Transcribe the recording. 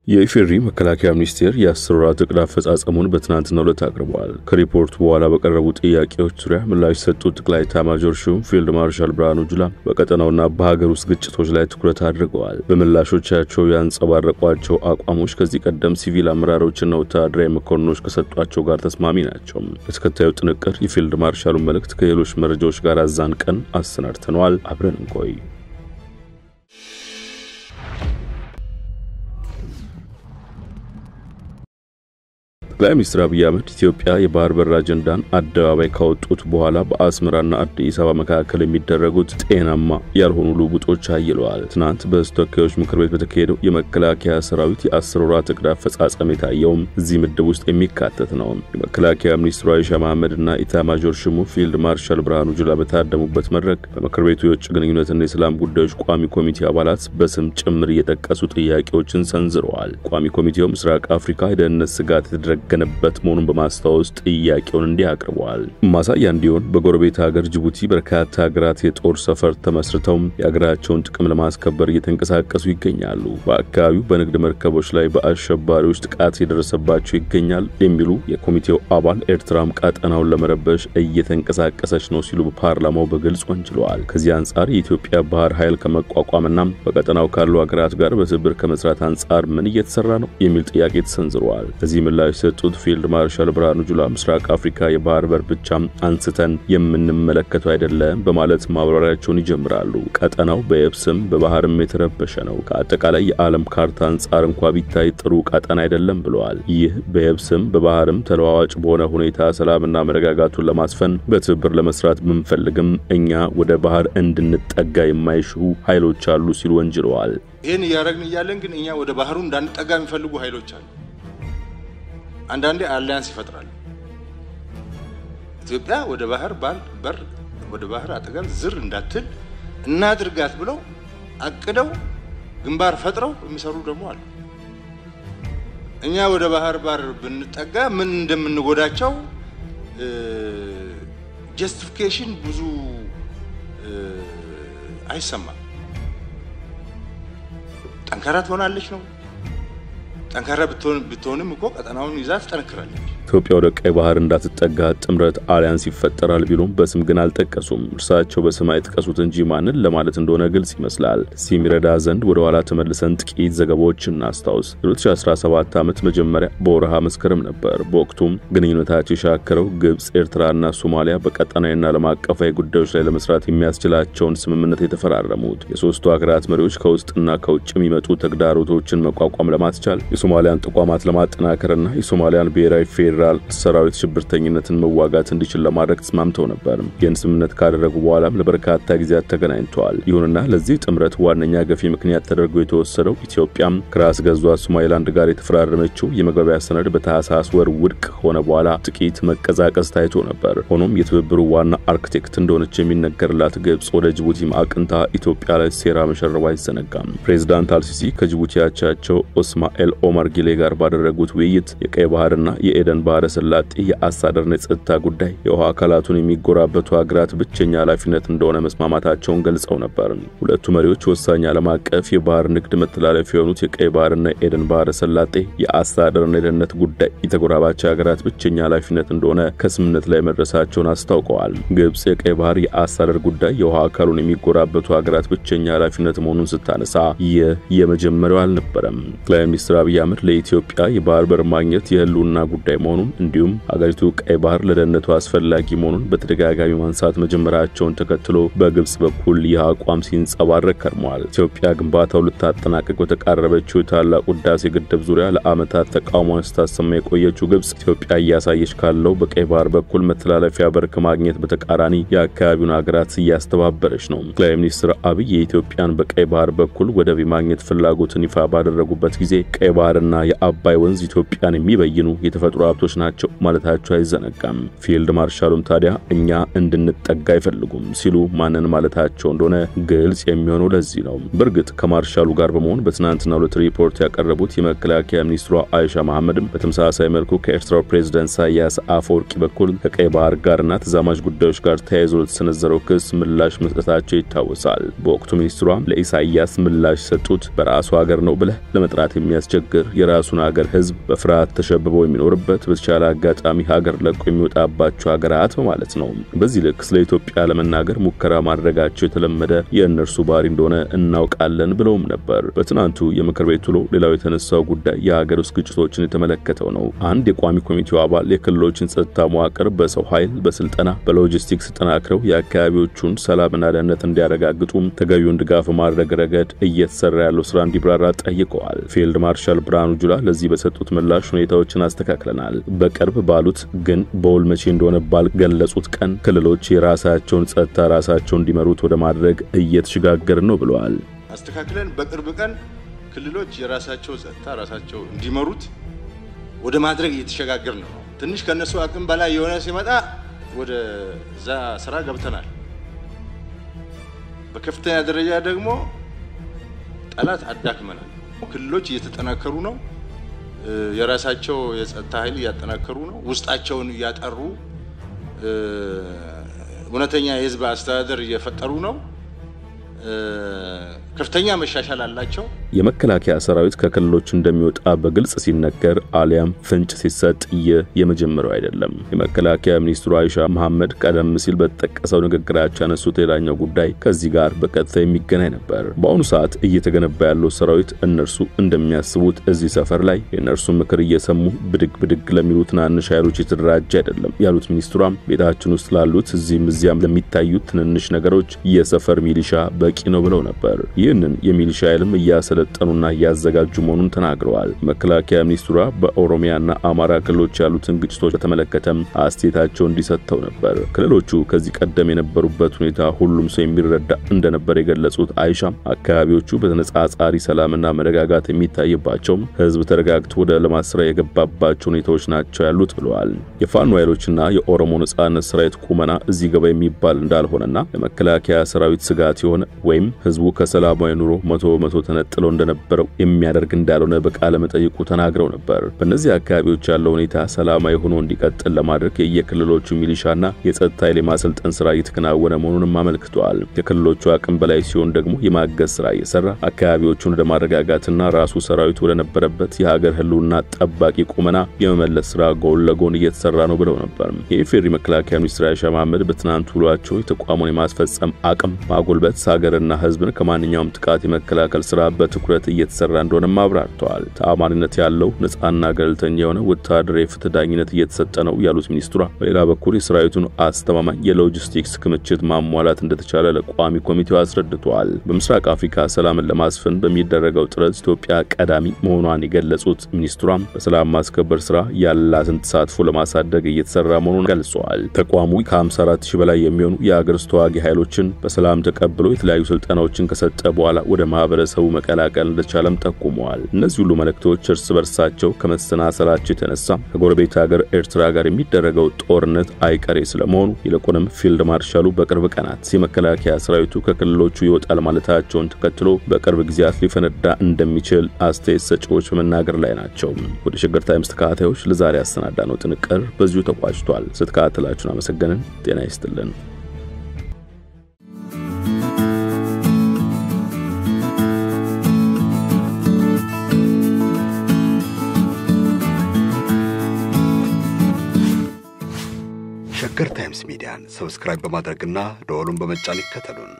የኢፌዴሪ መከላከያ ሚኒስቴር የ10 ወራት ዕቅድ አፈጻጸሙን በትናንትናው ዕለት አቅርቧል። ከሪፖርቱ በኋላ በቀረቡ ጥያቄዎች ዙሪያ ምላሽ የሰጡት ጠቅላይ ኤታማዦር ሹም ፊልድ ማርሻል ብርሃኑ ጁላ በቀጠናውና በሀገር ውስጥ ግጭቶች ላይ ትኩረት አድርገዋል። በምላሾቻቸው ያንጸባረቋቸው አቋሞች ከዚህ ቀደም ሲቪል አመራሮችና ወታደራዊ መኮንኖች ከሰጧቸው ጋር ተስማሚ ናቸው። በተከታዩ ጥንቅር የፊልድ ማርሻሉን መልእክት ከሌሎች መረጃዎች ጋር አዛንቀን አሰናድተናል። አብረን እንቆይ። ጠቅላይ ሚኒስትር አብይ አህመድ ኢትዮጵያ የባህር በር አጀንዳን አደባባይ ካወጡት በኋላ በአስመራና አዲስ አበባ መካከል የሚደረጉት ጤናማ ያልሆኑ ልውውጦች አይለዋል። ትናንት በተወካዮች ምክር ቤት በተካሄደው የመከላከያ ሰራዊት የ10 ወራት ዕቅድ አፈጻጸም የታየው እዚህ ምድብ ውስጥ የሚካተት ነው። የመከላከያ ሚኒስትሩ አይሻ መሐመድና ኤታማዦር ሹሙ ፊልድ ማርሻል ብርሃኑ ጁላ በታደሙበት መድረክ በምክር ቤቱ የውጭ ግንኙነትና የሰላም ጉዳዮች ቋሚ ኮሚቴ አባላት በስም ጭምር እየጠቀሱ ጥያቄዎችን ሰንዝረዋል። ቋሚ ኮሚቴው ምስራቅ አፍሪካ የደህንነት ስጋት ገነበት መሆኑን በማስታወስ ጥያቄውን እንዲያቀርበዋል። ማሳያ እንዲሆን በጎረቤት ሀገር ጅቡቲ በርካታ ሀገራት የጦር ሰፈር ተመስርተው የሀገራቸውን ጥቅም ለማስከበር እየተንቀሳቀሱ ይገኛሉ። በአካባቢው በንግድ መርከቦች ላይ በአሸባሪዎች ጥቃት የደረሰባቸው ይገኛል የሚሉ የኮሚቴው አባል ኤርትራም ቀጠናውን ለመረበሽ እየተንቀሳቀሰች ነው ሲሉ በፓርላማው በግልጽ ወንጅለዋል። ከዚህ አንጻር የኢትዮጵያ ባህር ኃይል ከመቋቋምና በቀጠናው ካሉ ሀገራት ጋር በትብብር ከመስራት አንጻር ምን እየተሰራ ነው የሚል ጥያቄ ተሰንዝሯል። ከዚህ ምላሽ የሰጡት ፊልድ ማርሻል ብርሃኑ ጁላ ምስራቅ አፍሪካ የባህር በር ብቻ አንስተን የምንመለከተው አይደለም በማለት ማብራሪያቸውን ይጀምራሉ። ቀጠናው በየብስም በባህርም የተረበሸ ነው። ከአጠቃላይ የዓለም ካርታ አንጻር እንኳን ቢታይ ጥሩ ቀጠና አይደለም ብለዋል። ይህ በየብስም በባህርም ተለዋዋጭ በሆነ ሁኔታ ሰላምና መረጋጋቱን ለማስፈን በትብብር ለመስራት ብንፈልግም እኛ ወደ ባህር እንድንጠጋ የማይሹ ኃይሎች አሉ ሲሉ ወንጅለዋል። ይሄን ያረግን ይያለን ግን እኛ ወደ ባህሩ እንዳንጠጋ የሚፈልጉ ኃይሎች አሉ። አንዳንዴ አሊያንስ ይፈጥራል። ኢትዮጵያ ወደ ባህር በር ወደ ባህር አጠገብ ዝር እንዳትል እናድርጋት ብለው አቅደው ግንባር ፈጥረው የሚሰሩ ደግሞ አሉ። እኛ ወደ ባህር በር ብንጠጋ ምን እንደምንጎዳቸው ጀስቲፊኬሽን ብዙ አይሰማም። ጠንካራ ትሆናለች ነው። ጠንካራ ብትሆንም እኮ ቀጠናውን ይዛ ትጠነክራለች። ኢትዮጵያ ወደ ቀይ ባህር እንዳትጠጋ ጥምረት አሊያንስ ይፈጠራል ቢሉም በስም ግን አልጠቀሱም። እርሳቸው በስም አይጥቀሱት እንጂ ማንን ለማለት እንደሆነ ግልጽ ይመስላል። ሲሚረዳ ዘንድ ወደ ኋላ ተመልሰን ጥቂት ዘገባዎችን እናስታውስ። 2017 ዓመት መጀመሪያ በወርሃ መስከረም ነበር። በወቅቱም ግንኙነታቸው የሻከረው ግብጽ፣ ኤርትራና ሶማሊያ በቀጠናዊና ዓለም አቀፋዊ ጉዳዮች ላይ ለመስራት የሚያስችላቸውን ስምምነት የተፈራረሙት። የሶስቱ ሀገራት መሪዎች ከውስጥና ከውጭ የሚመጡ ተግዳሮቶችን መቋቋም ለማስቻል የሶማሊያን ተቋማት ለማጠናከርና የሶማሊያን ብሔራዊ ፌደራል ሰራዊት ሽብርተኝነትን መዋጋት እንዲችል ለማድረግ ተስማምተው ነበር። ይህን ስምምነት ካደረጉ በኋላም ለበርካታ ጊዜያት ተገናኝተዋል። ይሁንና ለዚህ ጥምረት ዋነኛ ገፊ ምክንያት ተደርጎ የተወሰደው ኢትዮጵያም ከራስ ገዟ ሶማሊላንድ ጋር የተፈራረመችው የመግባቢያ ሰነድ በታህሳስ ወር ውድቅ ሆነ በኋላ ጥቂት መቀዛቀዝ ታይቶ ነበር። ሆኖም የትብብሩ ዋና አርክቴክት እንደሆነች የሚነገርላት ግብጽ ወደ ጅቡቲ አቅንታ ኢትዮጵያ ላይ ሴራ መሸረቧ አይዘነጋም። ፕሬዝዳንት አልሲሲ ከጅቡቲ አቻቸው ኦስማኤል ኦማር ጊሌ ጋር ባደረጉት ውይይት የቀይ ባህርና የኤደን ባህረ ሰላጤ የአስተዳደርና የጸጥታ ጉዳይ የውሃ አካላቱን የሚጎራበቱ ሀገራት ብቸኛ ኃላፊነት እንደሆነ መስማማታቸውን ገልጸው ነበር። ሁለቱ መሪዎች ወሳኝ ዓለም አቀፍ የባህር ንግድ መተላለፊያ የሆኑት የቀይ ባህርና የኤደን ባህረ ሰላጤ የአስተዳደርና የደህንነት ጉዳይ የተጎራባች ሀገራት ብቸኛ ኃላፊነት እንደሆነ ከስምምነት ላይ መድረሳቸውን አስታውቀዋል። ግብጽ የቀይ ባህር የአስተዳደር ጉዳይ የውሃ አካሉን የሚጎራበቱ ሀገራት ብቸኛ ኃላፊነት መሆኑን ስታነሳ ይህ የመጀመሪያው አልነበረም። ጠቅላይ ሚኒስትር አብይ አህመድ ለኢትዮጵያ የባህር በር ማግኘት የህልውና ጉዳይ መሆኑን እንዲሁም ሀገሪቱ ቀይ ባህር ለደህንነቱ አስፈላጊ መሆኑን በተደጋጋሚ ማንሳት መጀመራቸውን ተከትሎ በግብጽ በኩል ይህ አቋም ሲንጸባረቅ ከርሟል። ኢትዮጵያ ግንባታው ልታጠናቀቅ በተቃረበችው ታላቁ ህዳሴ ግድብ ዙሪያ ለዓመታት ተቃውሞን ስታሰማ የቆየችው ግብጽ ኢትዮጵያ እያሳየች ካለው በቀይ ባህር በኩል መተላለፊያ በር ከማግኘት በተቃራኒ የአካባቢውን ሀገራት እያስተባበረች ነው። ጠቅላይ ሚኒስትር አብይ የኢትዮጵያን በቀይ ባህር በኩል ወደብ ማግኘት ፍላጎትን ይፋ ባደረጉበት ጊዜ ቀይ ባህርና የአባይ ወንዝ ኢትዮጵያን የሚበይኑ የተፈጥሮ ሀብቶች ድርጅቶች ናቸው ማለታቸው አይዘነጋም። ፊልድ ማርሻሉም ታዲያ እኛ እንድንጠጋ አይፈልጉም ሲሉ ማንን ማለታቸው እንደሆነ ግልጽ የሚሆነው ለዚህ ነው። በርግጥ ከማርሻሉ ጋር በመሆን በትናንትናው ዕለት ሪፖርት ያቀረቡት የመከላከያ ሚኒስትሯ አይሻ መሐመድም በተመሳሳይ መልኩ ከኤርትራው ፕሬዝዳንት ኢሳያስ አፈወርቂ በኩል ከቀይ ባህር ጋርና ተዛማጅ ጉዳዮች ጋር ተያይዞ ለተሰነዘረው ክስ ምላሽ መስጠታቸው ይታወሳል። በወቅቱ ሚኒስትሯ ለኢሳያስ ምላሽ ሰጡት በራሱ ሀገር ነው ብለህ ለመጥራት የሚያስቸግር የራሱን ሀገር ህዝብ በፍርሃት ተሸብበው የሚኖርበት በተቻለ አጋጣሚ ሀገር ለቆ የሚወጣባቸው ሀገራት ማለት ነው። በዚህ ልክ ስለ ኢትዮጵያ ለመናገር ሙከራ ማድረጋቸው የተለመደ የእነርሱ ባህሪ እንደሆነ እናውቃለን ብለውም ነበር። በትናንቱ የምክር ቤት ውሎ ሌላው የተነሳው ጉዳይ የሀገር ውስጥ ግጭቶችን የተመለከተው ነው። አንድ የቋሚ ኮሚቴው አባል የክልሎችን ጸጥታ መዋቅር በሰው ኃይል፣ በስልጠና፣ በሎጂስቲክስ ተጠናክረው የአካባቢዎቹን ሰላምና ደህንነት እንዲያረጋግጡ ተገቢውን ድጋፍ ማድረግ ረገድ እየተሰራ ያለው ስራ እንዲብራራ ጠይቀዋል። ፊልድ ማርሻል ብርሃኑ ጁላ ለዚህ በሰጡት ምላሽ ሁኔታዎችን አስተካክለናል፣ በቅርብ ባሉት ግን በውል መቼ እንደሆነ ባልገለጹት ቀን ክልሎች የራሳቸውን ጸጥታ ራሳቸው እንዲመሩት ወደ ማድረግ እየተሸጋገር ነው ብለዋል። አስተካክለን በቅርብ ቀን ክልሎች የራሳቸው ጸጥታ ራሳቸው እንዲመሩት ወደ ማድረግ እየተሸጋገር ነው። ትንሽ ከነሱ አቅም በላይ የሆነ ሲመጣ ወደ ዛ ስራ ገብተናል። በከፍተኛ ደረጃ ደግሞ ጠላት አዳክመናል። ክልሎች እየተጠናከሩ ነው። የራሳቸው የጸጥታ ኃይል እያጠናከሩ ነው። ውስጣቸውን እያጠሩ እውነተኛ የህዝብ አስተዳደር እየፈጠሩ ነው። ከፍተኛ መሻሻል አላቸው። የመከላከያ ሰራዊት ከክልሎች እንደሚወጣ በግልጽ ሲነገር አሊያም ፍንጭ ሲሰጥ የመጀመሪያው አይደለም። የመከላከያ ሚኒስትሩ አይሻ መሐመድ ቀደም ሲል በተጠቀሰው ንግግራቸው ያነሱት ሌላኛው ጉዳይ ከዚህ ጋር በቀጥታ የሚገናኝ ነበር። በአሁኑ ሰዓት እየተገነባ ያለው ሰራዊት እነርሱ እንደሚያስቡት እዚህ ሰፈር ላይ የእነርሱ ምክር እየሰሙ ብድግ ለሚሉ ትናንሽ ኃይሎች የተደራጀ አይደለም ያሉት ሚኒስትሯም ቤታችን ውስጥ ላሉት እዚህም እዚያም ለሚታዩት ትንንሽ ነገሮች የሰፈር ሚሊሻ በቂ ነው ብለው ነበር። ይህንን የሚሊሻ ኃይልም እያሰለጠኑና እያዘጋጁ መሆኑን ተናግረዋል። መከላከያ ሚኒስትሯ በኦሮሚያና አማራ ክልሎች ያሉትን ግጭቶች በተመለከተም አስተያየታቸውን እንዲሰጥተው ነበር። ክልሎቹ ከዚህ ቀደም የነበሩበት ሁኔታ ሁሉም ሰው የሚረዳ እንደነበር የገለጹት አይሻም አካባቢዎቹ በተነጻጻሪ ሰላምና መረጋጋት የሚታይባቸው ህዝብ ተረጋግቶ ወደ ልማት ስራ የገባባቸው ሁኔታዎች ናቸው ያሉት ብለዋል። የፋኖ ኃይሎችና የኦሮሞ ነጻነት ሰራዊት ቁመና እዚህ ገባ የሚባል እንዳልሆነና ለመከላከያ ሰራዊት ስጋት የሆነ ወይም ህዝቡ ከሰላማዊ ኑሮ 100% ተነጥሎ እንደነበረው የሚያደርግ እንዳልሆነ በቃለ መጠይቁ ተናግረው ነበር። በእነዚህ አካባቢዎች ያለው ሁኔታ ሰላማዊ ሆኖ እንዲቀጥል ለማድረግ የየክልሎቹ ሚሊሻና የጸጥታ ኃይል ማሰልጠን ስራ እየተከናወነ መሆኑንም አመልክተዋል። የክልሎቹ አቅም በላይ ሲሆን ደግሞ የማገዝ ስራ እየሰራ አካባቢዎቹን ወደ ማረጋጋትና ራሱ ሰራዊቱ ወደ ነበረበት የሀገር ህልውና ጠባቂ ቁመና የመመለስ ስራ ጎን ለጎን እየተሰራ ነው ብለው ነበር። የኢፌዴሪ መከላከያ ሚኒስትር አይሻ መሐመድ በትናንት ውሏቸው የተቋሙን የማስፈጸም አቅም ማጎልበት ሀገርና ህዝብን ከማንኛውም ጥቃት የመከላከል ስራ በትኩረት እየተሰራ እንደሆነ አብራርተዋል። ተአማኒነት ያለው ነፃና ገለልተኛ የሆነ ወታደራዊ ፍትህ ዳኝነት እየተሰጠ ነው ያሉት ሚኒስትሯ በሌላ በኩል የሰራዊቱን አስተማማኝ የሎጂስቲክስ ክምችት ማሟላት እንደተቻለ ለቋሚ ኮሚቴው አስረድተዋል። በምስራቅ አፍሪካ ሰላምን ለማስፈን በሚደረገው ጥረት ኢትዮጵያ ቀዳሚ መሆኗን የገለጹት ሚኒስትሯም በሰላም ማስከበር ስራ ያላትን ተሳትፎ ለማሳደግ እየተሰራ መሆኑን ገልጸዋል። ተቋሙ ከ54000 በላይ የሚሆኑ የሀገር ውስጥ ተዋጊ ኃይሎችን በሰላም ተቀብሎ የተለያዩ ስልጠናዎችን ከሰጠ በኋላ ወደ ማህበረሰቡ መቀላቀል እንደቻለም ጠቁመዋል። እነዚህ ሁሉ መልእክቶች እርስ በርሳቸው ከመሰናሰላቸው የተነሳ ከጎረቤት ሀገር ኤርትራ ጋር የሚደረገው ጦርነት አይቀሬ ስለመሆኑ ይልቁንም ፊልድ ማርሻሉ በቅርብ ቀናት የመከላከያ ሰራዊቱ ከክልሎቹ ይወጣል ማለታቸውን ተከትሎ በቅርብ ጊዜያት ሊፈነዳ እንደሚችል አስተያየት ሰጪዎች በመናገር ላይ ናቸው። ወደ ሸገር ታይምስ ተከታታዮች ለዛሬ ያሰናዳነው ጥንቅር በዚሁ ተቋጭቷል። ስትከታተላችሁን አመሰግነን። ጤና ይስጥልን። ሸገር ታይምስ ሚዲያን ሰብስክራይብ በማድረግና ደወሉን በመጫን ይከተሉን።